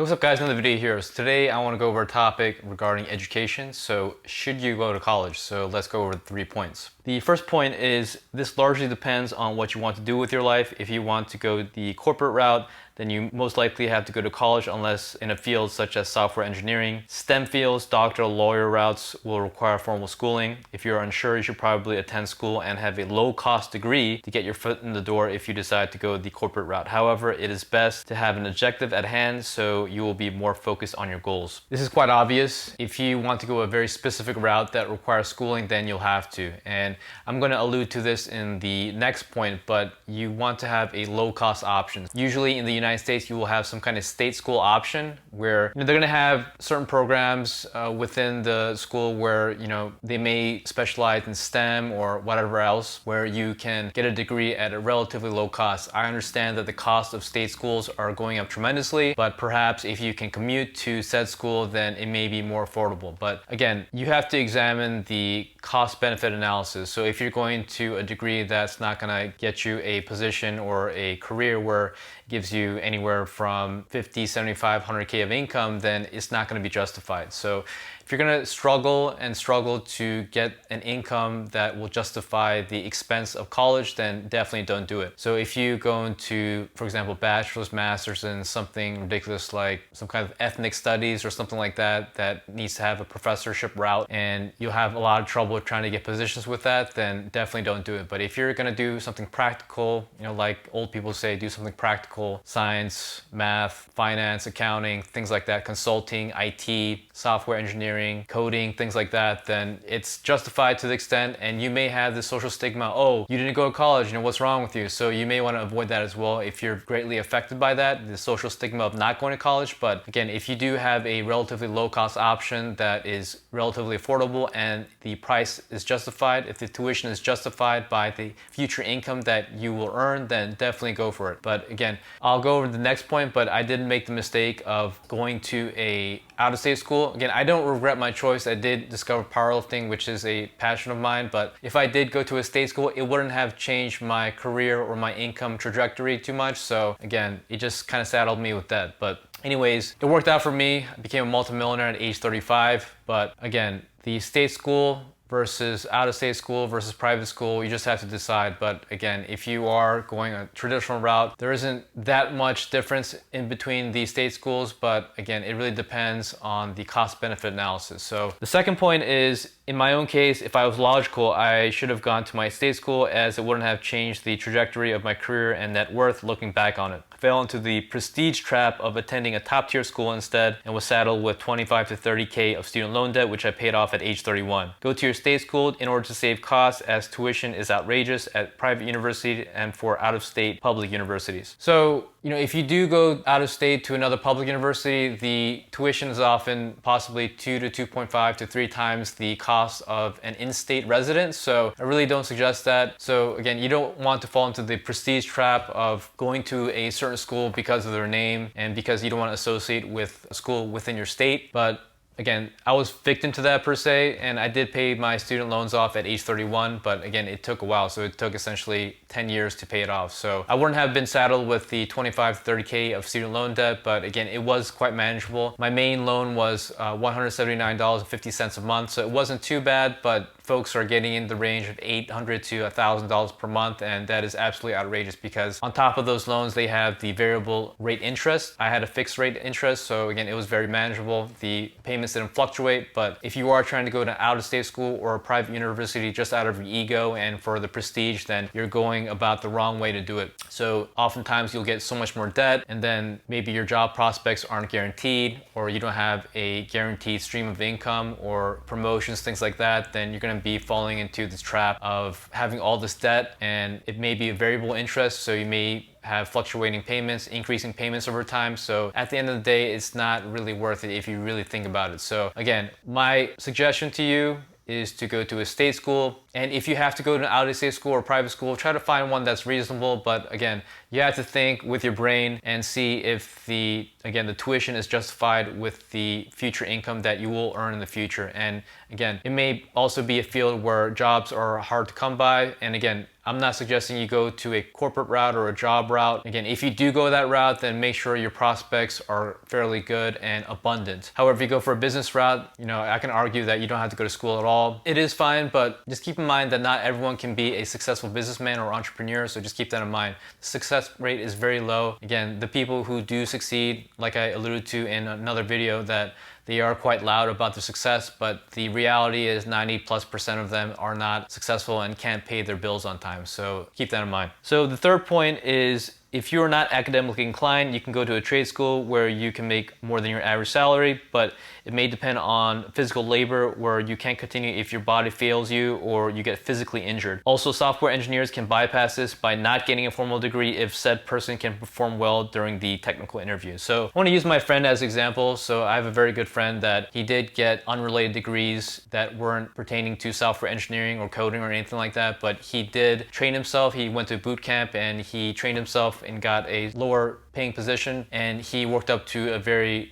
Hey, what's up guys, another video here. So today I want to go over a topic regarding education. So should you go to college? So let's go over 3 points. The first point is this largely depends on what you want to do with your life. If you want to go the corporate route, then you most likely have to go to college unless in a field such as software engineering. STEM fields, doctor, lawyer routes will require formal schooling. If you're unsure, you should probably attend school and have a low-cost degree to get your foot in the door if you decide to go the corporate route. However, it is best to have an objective at hand so you will be more focused on your goals. This is quite obvious. If you want to go a very specific route that requires schooling, then you'll have to. And I'm going to allude to this in the next point, but you want to have a low-cost option. Usually in the United States, you will have some kind of state school option where they're going to have certain programs within the school where they may specialize in STEM or whatever else, where you can get a degree at a relatively low cost. I understand that the cost of state schools are going up tremendously, but perhaps if you can commute to said school, then it may be more affordable. But again, you have to examine the cost-benefit analysis. So if you're going to a degree that's not going to get you a position or a career where it gives you anywhere from 50, 75, 100K of income, then it's not going to be justified. So if you're going to struggle to get an income that will justify the expense of college, then definitely don't do it. So if you go into, for example, bachelor's, master's in something ridiculous like some kind of ethnic studies or something like that, that needs to have a professorship route and you'll have a lot of trouble trying to get positions with that, then definitely don't do it. But if you're going to do something practical, like old people say, do something practical, science, math, finance, accounting, things like that, consulting, IT, software engineering, coding, things like that, then it's justified to the extent, and you may have the social stigma, oh, you didn't go to college, what's wrong with you? So you may want to avoid that as well if you're greatly affected by that, the social stigma of not going to college. But again, if you do have a relatively low cost option that is relatively affordable and the price is justified, if the tuition is justified by the future income that you will earn, then definitely go for it. But again, I'll go over the next point, but I didn't make the mistake of going to a out-of-state school. Again, I don't regret my choice. I did discover powerlifting, which is a passion of mine, but if I did go to a state school, it wouldn't have changed my career or my income trajectory too much. So again, it just kind of saddled me with that. But anyways, it worked out for me. I became a multimillionaire at age 35. But again, the state school versus out-of-state school versus private school, you just have to decide. But again, if you are going a traditional route, there isn't that much difference in between the state schools, but again, it really depends on the cost-benefit analysis. So the second point is, in my own case, if I was logical, I should have gone to my state school as it wouldn't have changed the trajectory of my career and net worth looking back on it. I fell into the prestige trap of attending a top-tier school instead and was saddled with 25 to 30K of student loan debt, which I paid off at age 31. Go to your state school in order to save costs, as tuition is outrageous at private university and for out-of-state public universities. So, if you do go out of state to another public university, the tuition is often possibly 2 to 2.5 to 3 times the cost of an in-state resident. So I really don't suggest that. So again, you don't want to fall into the prestige trap of going to a certain school because of their name and because you don't want to associate with a school within your state. But again, I was victim to that per se, and I did pay my student loans off at age 31, but again, it took a while. So it took essentially 10 years to pay it off. So I wouldn't have been saddled with the 25 to 30K of student loan debt, but again, it was quite manageable. My main loan was $179.50 a month, so it wasn't too bad, but folks are getting in the range of $800 to $1,000 per month, and that is absolutely outrageous because on top of those loans, they have the variable rate interest. I had a fixed rate interest, so again, it was very manageable. The payments didn't fluctuate, but if you are trying to go to an out-of-state school or a private university just out of your ego and for the prestige, then you're going about the wrong way to do it. So oftentimes you'll get so much more debt, and then maybe your job prospects aren't guaranteed, or you don't have a guaranteed stream of income or promotions, things like that, then you're going to be falling into this trap of having all this debt, and it may be a variable interest, so you may have fluctuating payments, increasing payments over time. So at the end of the day, it's not really worth it if you really think about it. So again, my suggestion to you is to go to a state school. And if you have to go to an out-of-state school or private school, try to find one that's reasonable. But again, you have to think with your brain and see if the tuition is justified with the future income that you will earn in the future. And again, it may also be a field where jobs are hard to come by. And again, I'm not suggesting you go to a corporate route or a job route. Again, if you do go that route, then make sure your prospects are fairly good and abundant. However, if you go for a business route, I can argue that you don't have to go to school at all. It is fine, but just keep in mind that not everyone can be a successful businessman or entrepreneur, so just keep that in mind. The success rate is very low. Again, the people who do succeed, like I alluded to in another video, that they are quite loud about their success, but the reality is 90+% of them are not successful and can't pay their bills on time. So keep that in mind. So the third point is, if you're not academically inclined, you can go to a trade school where you can make more than your average salary, but it may depend on physical labor where you can't continue if your body fails you or you get physically injured. Also, software engineers can bypass this by not getting a formal degree if said person can perform well during the technical interview. So I want to use my friend as an example. So I have a very good friend that he did get unrelated degrees that weren't pertaining to software engineering or coding or anything like that, but he did train himself. He went to boot camp and he trained himself and got a lower paying position, and he worked up to a very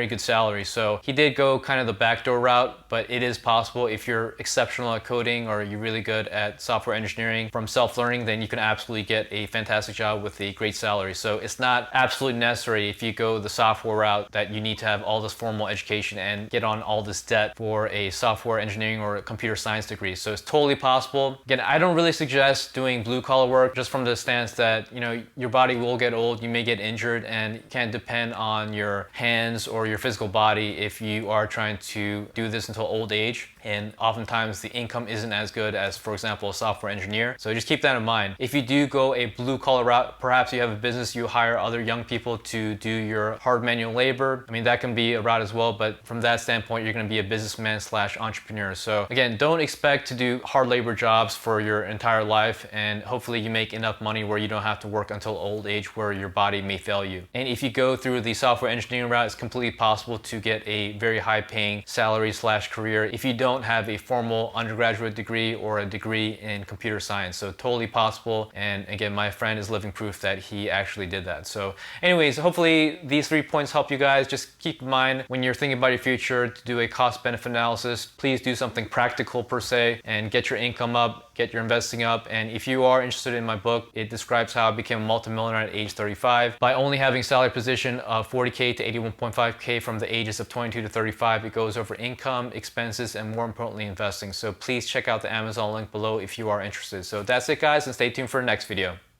good salary. So he did go kind of the backdoor route, but it is possible. If you're exceptional at coding or you're really good at software engineering from self-learning, then you can absolutely get a fantastic job with a great salary. So it's not absolutely necessary if you go the software route that you need to have all this formal education and get on all this debt for a software engineering or a computer science degree. So it's totally possible. Again, I don't really suggest doing blue collar work just from the stance that, your body will get old, you may get injured, and you can't depend on your hands or your physical body if you are trying to do this until old age. And oftentimes the income isn't as good as, for example, a software engineer. So just keep that in mind. If you do go a blue collar route, perhaps you have a business, you hire other young people to do your hard manual labor. I mean, that can be a route as well, but from that standpoint, you're gonna be a businessman / entrepreneur. So again, don't expect to do hard labor jobs for your entire life, and hopefully you make enough money where you don't have to work until old age where your body may fail you. And if you go through the software engineering route, it's completely possible to get a very high paying salary / career if you don't have a formal undergraduate degree or a degree in computer science. So totally possible. And again, my friend is living proof that he actually did that. So anyways, hopefully these 3 points help you guys. Just keep in mind when you're thinking about your future to do a cost benefit analysis, please do something practical per se and get your income up, get your investing up. And if you are interested in my book, it describes how I became a multimillionaire at age 35 by only having a salary position of 40K to 81.5K from the ages of 22 to 35. It goes over income, expenses, and more importantly, investing. So please check out the Amazon link below if you are interested. So that's it, guys, and stay tuned for the next video.